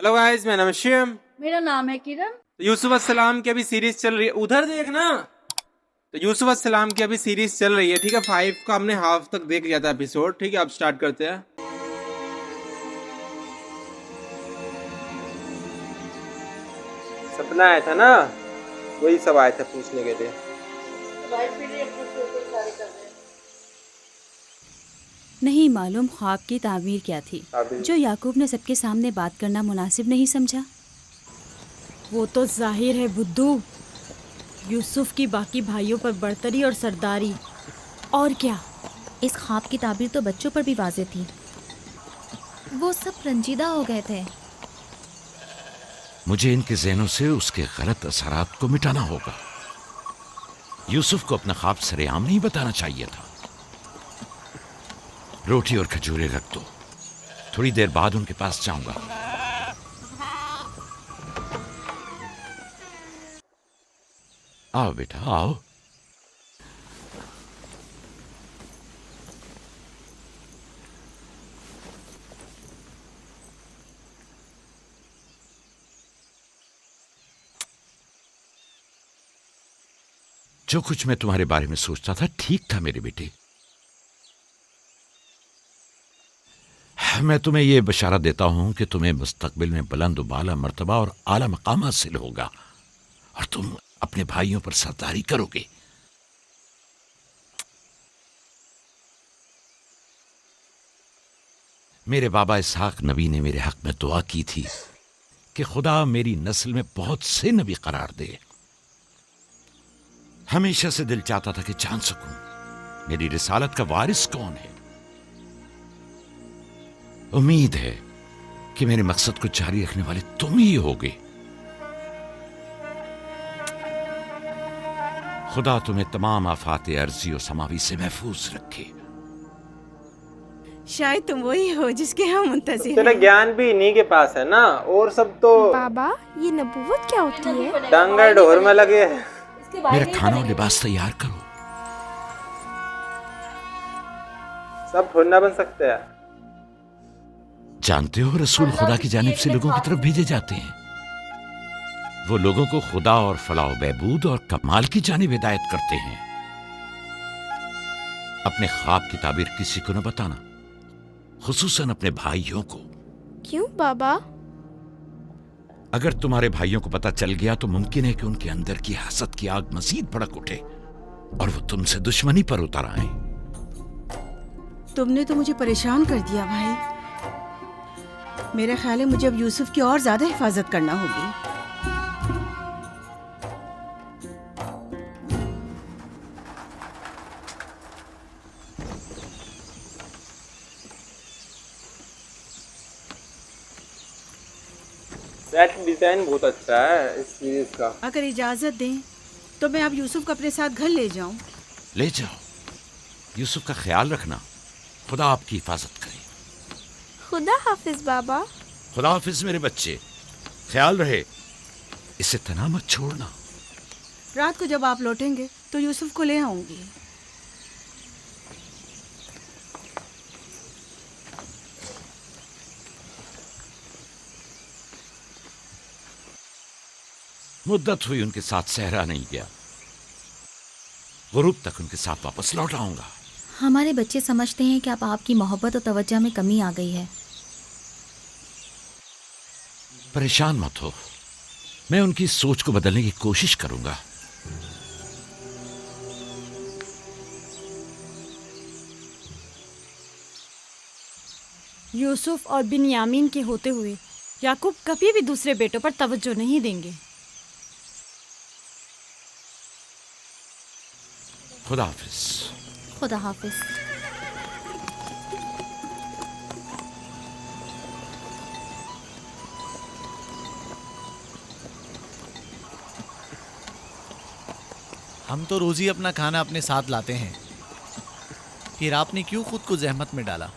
Hello guys, मेरा नाम है शिवम। मेरा नाम है किरण। तो यूसुफ अस्सलाम की अभी सीरीज चल रही है, उधर देखना। तो यूसुफ अस्सलाम की अभी सीरीज चल रही है, ठीक है। 5 का हमने हाफ तक देख लिया था एपिसोड, ठीक है। अब स्टार्ट करते हैं। सपना आया था ना, वही सब आए थे पूछने के लिए। नहीं मालूम ख्वाब की ताबीर क्या थी जो याकूब ने सबके सामने बात करना मुनासिब नहीं समझा। वो तो जाहिर है बुद्धू, यूसुफ की बाकी भाइयों पर बढ़तरी और सरदारी। और क्या, इस ख्वाब की ताबीर तो बच्चों पर भी वाज़ेह थी। वो सब रंजीदा हो गए थे। मुझे इनके ज़हनों से उसके गलत असरात को मिटाना होगा। यूसुफ को अपना ख्वाब सरेआम नहीं बताना चाहिए था। रोटी और खजूरें रख दो, थोड़ी देर बाद उनके पास जाऊंगा। आओ बेटा आओ। जो कुछ मैं तुम्हारे बारे में सोचता था ठीक था मेरे बेटे। मैं तुम्हें यह बशारा देता हूं कि तुम्हें मुस्तकबिल में बुलंद बाला मर्तबा और आला मकाम हासिल होगा और तुम अपने भाइयों पर सरदारी करोगे। मेरे बाबा इसहाक नबी ने मेरे हक में दुआ की थी कि खुदा मेरी नस्ल में बहुत से नबी करार दे। हमेशा से दिल चाहता था कि जान सकूं मेरी रिसालत का वारिस कौन है। उम्मीद है कि मेरे मकसद को जारी रखने वाले तुम ही होगे। खुदा तुम्हें तमाम आफात अर्जी और समावी से महफूज रखे। शायद तुम वही हो जिसके हम मुंतज़िर तेरा हैं। ज्ञान भी इन्हीं के पास है ना, और सब तो बाबा, ये नबूवत क्या होती है? डांगा ढोर में लगे हैं। मेरा खाना और लिबास तैयार करो। सब थोड़ा बन सकते हैं। जानते हो रसूल खुदा की जानिब से लोगों की तरफ भेजे जाते हैं। वो लोगों को खुदा और फलाह बहबूद और कमाल की जानिब हिदायत करते हैं। अपने ख्वाब की ताबीर किसी को न बताना, खुसूसन अपने भाइयों को। क्यों बाबा? अगर तुम्हारे भाइयों को पता चल गया तो मुमकिन है कि उनके अंदर की हसद की आग मजीद भड़क उठे और वो तुमसे दुश्मनी पर उतर आए। तुमने तो मुझे परेशान कर दिया भाई। मेरा ख्याल है मुझे अब यूसुफ की और ज्यादा हिफाजत करना होगी। सेट डिजाइन बहुत अच्छा है इस सीरीज का। अगर इजाजत दें तो मैं अब यूसुफ को अपने साथ घर ले जाऊं। ले जाओ, यूसुफ का ख्याल रखना। खुदा आपकी हिफाजत करे। खुदा हाफिज बाबा। खुदा हाफिज मेरे बच्चे, ख्याल रहे, इसे तना मत छोड़ना। रात को जब आप लौटेंगे तो यूसुफ को ले आऊंगी। मुद्दत हुई उनके साथ सहरा नहीं गया। गुरूब तक उनके साथ वापस लौट आऊंगा। हमारे बच्चे समझते हैं कि अब आपकी मोहब्बत और तवज्जो में कमी आ गई है। परेशान मत हो, मैं उनकी सोच को बदलने की कोशिश करूंगा। यूसुफ और बिन्यामीन के होते हुए याकूब कभी भी दूसरे बेटों पर तवज्जो नहीं देंगे। खुदा हाफिज। खुदा हाफिज। हम तो रोज ही अपना खाना अपने साथ लाते हैं, फिर आपने क्यों खुद को जहमत में डाला?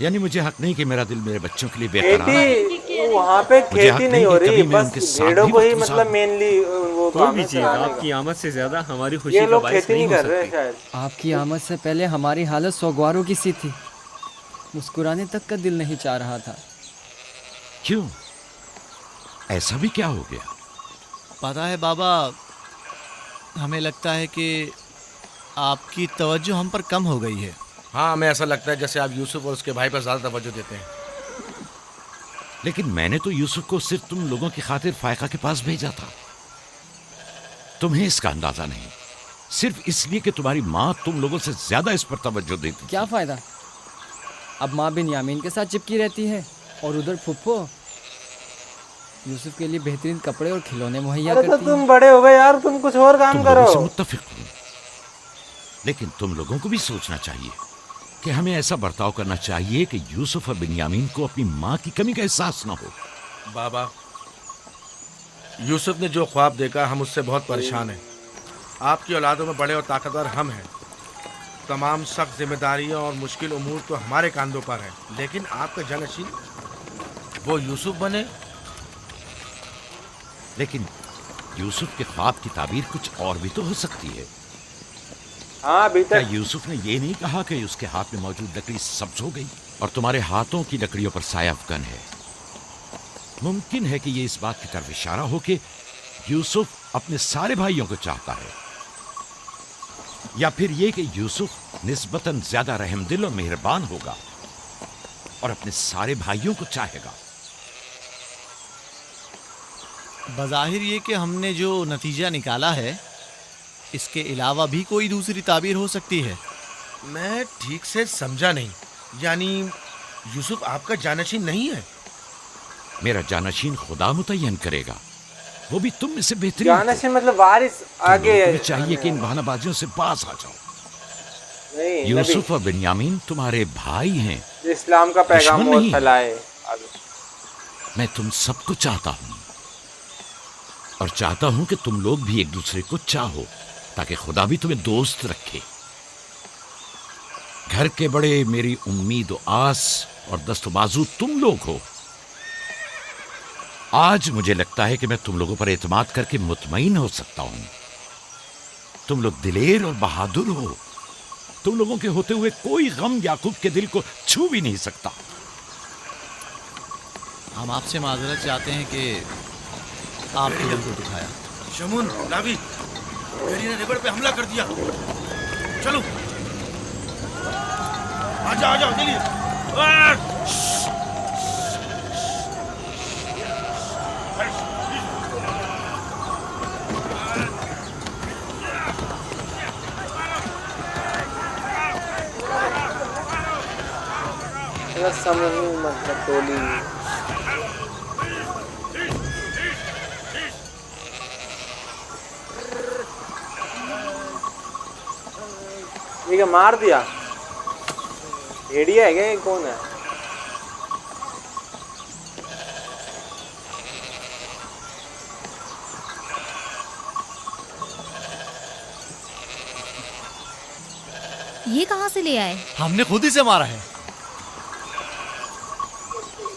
यानी मुझे हक नहीं कि मेरा दिल मेरे बच्चों के लिए बेकरार है। खेती वहाँ पे मुझे हक खेती नहीं नहीं हो कि रही, कभी मैं बस उनके साथ भेड़ों भी को ही वक्त मतलब गुजारूं। मेनली वो कोई काम भी है चीज चलाने आपकी का। आमद से ज्यादा हमारी खुशी ये का लोग बायस खेती नहीं नहीं हो कर रहे हैं सकती। शायद। आपकी आमद से पहले हमारी हालत सोगवारों की सी थी। मुस्कुराने तक का दिल नहीं चाह रहा था। क्यों? ऐसा भी क्या हो गया? पता है बाबा, हमें लगता है कि आपकी तवज्जो हम पर कम हो गई है। हाँ, हमें ऐसा लगता है जैसे आप यूसुफ और उसके भाई पर ज्यादा तवज्जो देते हैं। लेकिन मैंने तो यूसुफ को सिर्फ तुम लोगों की खातिर फायका के पास भेजा था। तुम्हें इसका अंदाजा नहीं, सिर्फ इसलिए कि तुम्हारी माँ तुम लोगों से ज्यादा इस पर तवज्जो देती थी। क्या फायदा, अब माँ बिन्यामीन के साथ चिपकी रहती है और उधर फुप्पो यूसुफ के लिए बेहतरीन कपड़े और खिलौने मुहैया अरे तो करती तुम है। बड़े हो गए यार, तुम कुछ और काम तुम करो। लोगों से मुत्तफिक हूं, लेकिन तुम लोगों को भी सोचना चाहिए कि हमें ऐसा बर्ताव करना चाहिए कि यूसुफ और बिन्यामीन को अपनी माँ की कमी का एहसास ना हो। बाबा, यूसुफ ने जो ख्वाब देखा हम उससे बहुत परेशान हैं। आपकी औलादों में बड़े और ताकतवर हम हैं। तमाम सख्त जिम्मेदारियां और मुश्किल उमूर तो हमारे कांधों पर है, लेकिन आपका जानशीन वो यूसुफ बने। लेकिन यूसुफ के ख्वाब की ताबीर कुछ और भी तो हो सकती है। हाँ, अभी क्या तक यूसुफ ने ये नहीं कहा कि उसके हाथ में मौजूद लकड़ी सब्ज हो गई और तुम्हारे हाथों की लकड़ियों पर साया अफगन है? मुमकिन है कि ये इस बात की तरफ इशारा हो कि यूसुफ अपने सारे भाइयों को चाहता है, या फिर ये कि यूसुफ निस्बतन ज्यादा रहमदिल और मेहरबान होगा और अपने सारे भाइयों को चाहेगा। बज़ाहिर ये कि हमने जो नतीजा निकाला है, इसके अलावा भी कोई दूसरी ताबीर हो सकती है। मैं ठीक से समझा नहीं, यानी यूसुफ आपका जानशीन नहीं है? मेरा जानशीन खुदा मुतय्यन करेगा, वो भी तुम में से बेहतरीन। जानशीन मतलब वारिस आगे तुम्हें चाहिए कि इन बहानाबाजियों से बाज आ जाओ। नहीं, यूसुफ और बिन्यामीन तुम्हारे भाई हैं, नबी, इस्लाम का पैगाम दुश्मन और नहीं। फैलाए आगे। मैं तुम सबको चाहता हूं और चाहता हूं कि तुम लोग भी एक दूसरे को चाहो, ताकि खुदा भी तुम्हें दोस्त रखे। घर के बड़े मेरी उम्मीद और आस और दस्तबाजू तुम लोग हो। आज मुझे लगता है कि मैं तुम लोगों पर एतमाद करके मुतमईन हो सकता हूं। तुम लोग दिलेर और बहादुर हो। तुम लोगों के होते हुए कोई गम याकूब के दिल को छू भी नहीं सकता। हम आपसे माजरत चाहते हैं कि आपके दिल को दुखाया। शमून, लावी, भेड़िए ने रेवड़ पे हमला कर दिया। चलो, आजा आजा जल्दी। समझ नहीं मतलब टोली। ये क्या मार दिया? भेड़िया है क्या? ये कौन है? ये कहाँ से ले आए? हमने खुद ही से मारा है।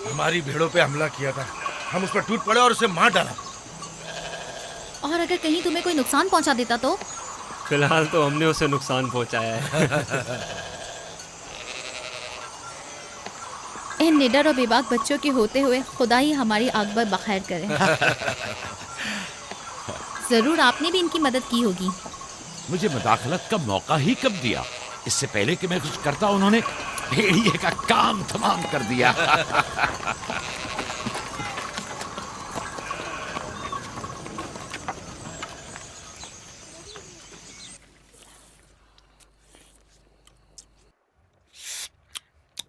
हमारी भेड़ों पे हमला किया था, हम उस पर टूट पड़े और उसे मार डाला। और अगर कहीं तुम्हें कोई नुकसान पहुंचा देता तो? फिलहाल तो हमने उसे नुकसान पहुंचाया है। इन निडर और बेबाक बच्चों के होते हुए खुदा ही हमारी आकबर बखैर करे। जरूर आपने भी इनकी मदद की होगी। मुझे मुदाखलत का मौका ही कब दिया? इससे पहले कि मैं कुछ करता उन्होंने भेड़िए का काम तमाम कर दिया।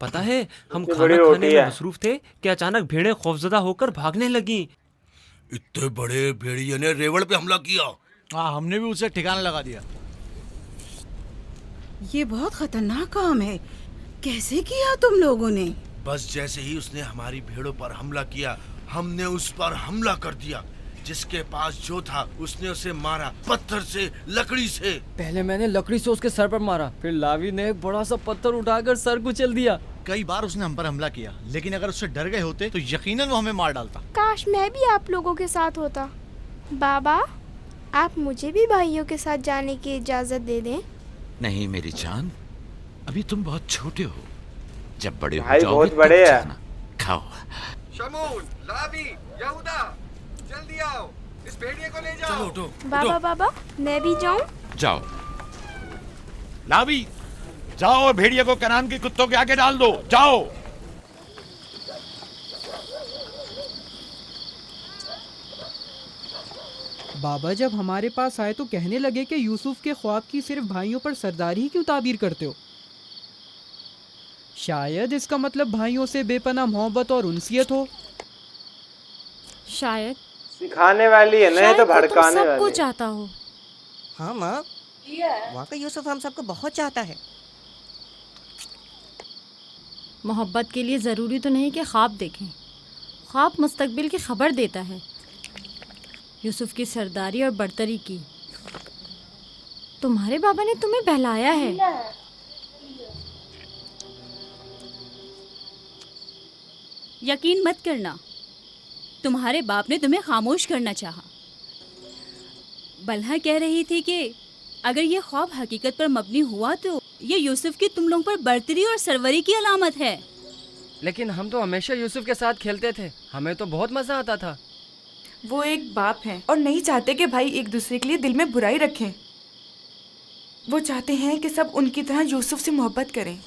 पता है हम इतनी खाना बड़ी खाने रोटी में है। मसरूफ थे कि अचानक भेड़ें खौफजदा होकर भागने लगी। इतने बड़े भेड़िए ने रेवड़ पे हमला किया। हाँ, हमने भी उसे ठिकाना लगा दिया। ये बहुत खतरनाक काम है। कैसे किया तुम लोगों ने? बस जैसे ही उसने हमारी भेड़ों पर हमला किया, हमने उस पर हमला कर दिया। जिसके पास जो था उसने उसे मारा, पत्थर से, लकड़ी से। पहले मैंने लकड़ी से उसके सर पर मारा, फिर लावी ने एक बड़ा सा पत्थर उठाकर सर कुचल दिया। कई बार उसने हम पर हमला किया, लेकिन अगर उससे डर गए होते तो यकीनन वो हमें मार डालता। काश मैं भी आप लोगों के साथ होता। बाबा, आप मुझे भी भाइयों के साथ जाने की इजाज़त दे दें। नहीं मेरी जान, अभी तुम बहुत छोटे हो। जब बड़े हो भाई जाओगे बहुत तब बड़े हैं। जाना। खाओ। शमून, लावी, यहूदा, जल्दी आओ, इस भेड़िए को ले जाओ। चलो उठो। बाबा बाबा मैं भी जाऊं? जाओ लावी, जाओ और भेड़िए को कनान के कुत्तों के आगे डाल दो। जाओ। बाबा जब हमारे पास आए तो कहने लगे कि यूसुफ के ख्वाब की सिर्फ भाइयों पर सरदारी ही क्यों ताबीर करते हो। शायद इसका मतलब भाइयों से बेपनाह मोहब्बत और उनसियत हो। शायद सिखाने वाली है, नहीं तो भड़काने सबको वाली। चाहता हो। हाँ माँ, वाकई यूसुफ हम सबको बहुत चाहता है। मोहब्बत के लिए ज़रूरी तो नहीं कि ख्वाब देखें। ख्वाब मुस्तकबिल की खबर देता है। यूसुफ की सरदारी और बर्तरी की। तुम्हारे बाबा ने तुम्हें बहलाया है। यकीन मत करना, तुम्हारे बाप ने तुम्हें खामोश करना चाहा। बल्हा कह रही थी कि अगर ये ख्वाब हकीकत पर मबनी हुआ तो ये यूसुफ की तुम लोगों पर बर्तरी और सरवरी की अलामत है। लेकिन हम तो हमेशा यूसुफ के साथ खेलते थे, हमें तो बहुत मज़ा आता था। वो एक बाप हैं और नहीं चाहते कि भाई एक दूसरे के लिए दिल में बुराई रखें। वो चाहते हैं कि सब उनकी तरह यूसुफ से मोहब्बत करें।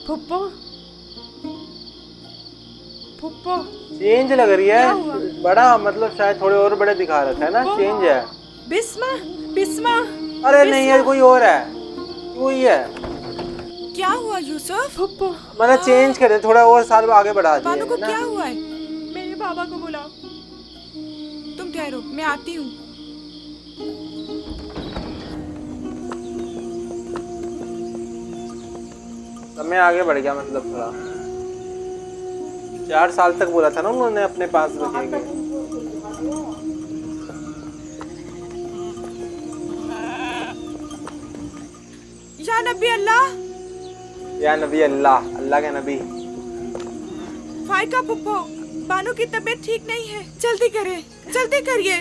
फुप्पो, फुप्पो चेंज लग रही है। बड़ा मतलब शायद थोड़े और बड़े दिखा रखा है ना, चेंज है। बिस्मा, बिस्मा। अरे नहीं है, कोई और है। वही है। क्या हुआ यूसुफ? फुप्पो मतलब चेंज कर दे, थोड़ा और साल आगे बढ़ा दिया। बानू को क्या हुआ है? मेरे बाबा को बुलाओ। तुम ठहरो, मैं आती हूँ। समय आगे बढ़ गया, मतलब थोड़ा 4 साल तक बोला था ना उन्होंने अपने पास रखेंगे। या नबी अल्लाह, या नबी अल्लाह, अल्लाह के नबी। फाइका फुप्पो, बानू की तबीयत ठीक नहीं है। जल्दी करे, जल्दी करिए।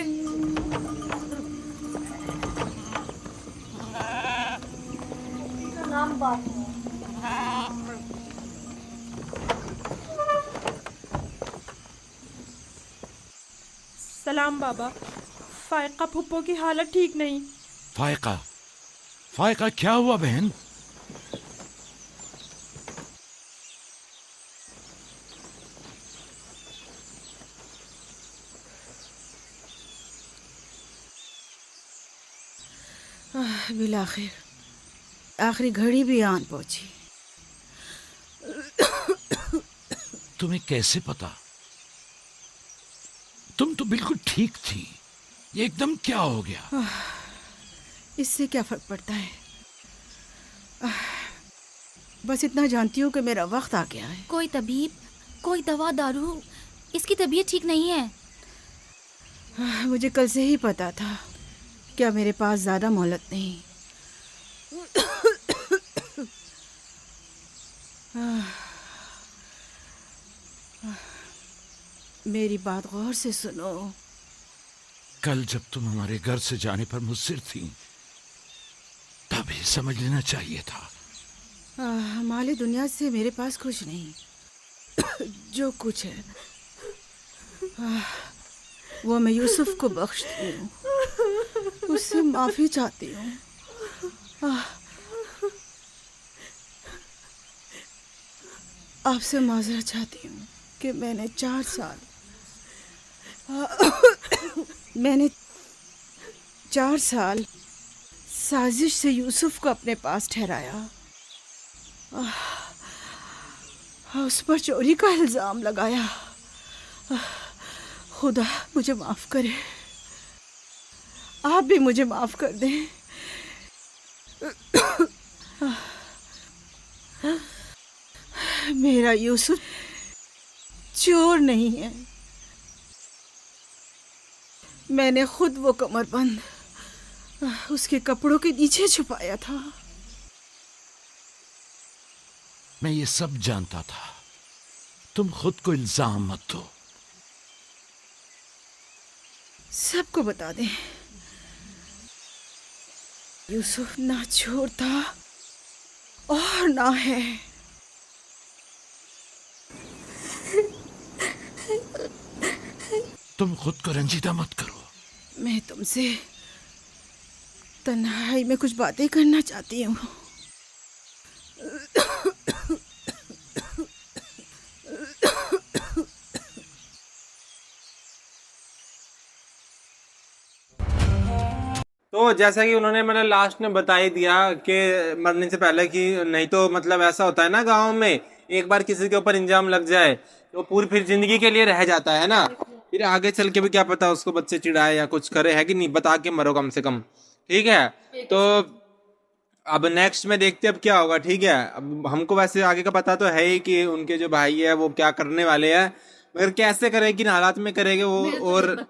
सलाम बाबा। फायका फुप्पो की हालत ठीक नहीं। फायका, फायका क्या हुआ बहन? बिलाखिर आखिरी घड़ी भी आन पहुंची। तुम्हें कैसे पता? तुम तो बिल्कुल ठीक थी, ये एकदम क्या हो गया? इससे क्या फर्क पड़ता है? बस इतना जानती हूँ कि मेरा वक्त आ गया है। कोई तबीब, कोई दवा दारू, इसकी तबीयत ठीक नहीं है। मुझे कल से ही पता था। क्या मेरे पास ज्यादा मोहलत नहीं। मेरी बात गौर से सुनो। कल जब तुम हमारे घर से जाने पर मुस्सिर थी, तभी समझ लेना चाहिए था। माली दुनिया से मेरे पास कुछ नहीं। जो कुछ है वो मैं यूसुफ को बख्शती हूँ, उससे माफी चाहती हूँ। आपसे माजरत चाहती हूँ कि मैंने 4 साल मैंने 4 साल साजिश से यूसुफ को अपने पास ठहराया, उस पर चोरी का इल्ज़ाम लगाया। खुदा मुझे माफ़ करे, आप भी मुझे माफ़ कर दें। मेरा यूसुफ चोर नहीं है, मैंने खुद वो कमरबंद उसके कपड़ों के नीचे छुपाया था। मैं ये सब जानता था, तुम खुद को इल्जाम मत दो। सबको बता दें, यूसुफ ना चोर था और ना है। तुम खुद को रंजीदा मत करो। मैं तुमसे तन्हाई में कुछ बातें करना चाहती हूँ। तो जैसा कि उन्होंने मतलब लास्ट में बता ही दिया कि मरने से पहले कि नहीं तो मतलब ऐसा होता है ना गांव में, एक बार किसी के ऊपर इंजाम लग जाए तो पूरी फिर जिंदगी के लिए रह जाता है ना, फिर आगे चल के भी क्या पता उसको बच्चे चिढ़ाए या कुछ करे, है कि नहीं, बता के मरो कम से कम। ठीक है, तो अब नेक्स्ट में देखते अब क्या होगा। ठीक है, अब हमको वैसे आगे का पता तो है ही कि उनके जो भाई है वो क्या करने वाले हैं, मगर कैसे करें, किन हालात में करेंगे वो, और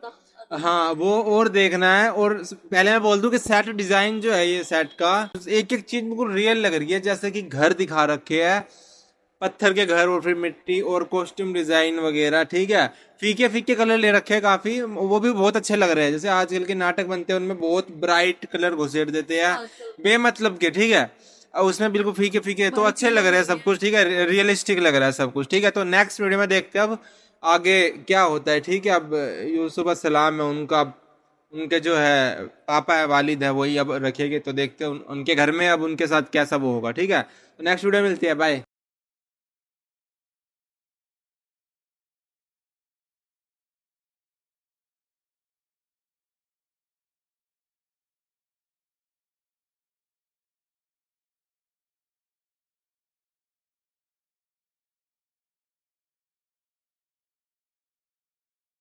हाँ वो और देखना है। और पहले मैं बोल दूं कि सेट डिजाइन जो है ये सेट का एक एक चीज बिल्कुल रियल लग रही है, जैसे कि घर दिखा रखे हैं, पत्थर के घर और फिर मिट्टी और कॉस्ट्यूम डिजाइन वगैरह। ठीक है, फीके फीके कलर ले रखे हैं काफी, वो भी बहुत अच्छे लग रहे हैं। जैसे आजकल के नाटक बनते हैं उनमें बहुत ब्राइट कलर घुसेड़ देते हैं बेमतलब के। ठीक है, और उसमें बिल्कुल फीके फीके तो अच्छे लग रहे हैं सब कुछ। ठीक है, रियलिस्टिक लग रहा है सब कुछ। ठीक है, तो नेक्स्ट वीडियो में देखते हैं अब आगे क्या होता है। ठीक है, अब यूसुफ अस्सलाम है उनका, उनके जो है पापा है, वालिद है, वही अब रखेंगे। तो देखते हैं उनके घर में अब उनके साथ कैसा वो होगा। ठीक है, तो नेक्स्ट वीडियो मिलती है, बाय।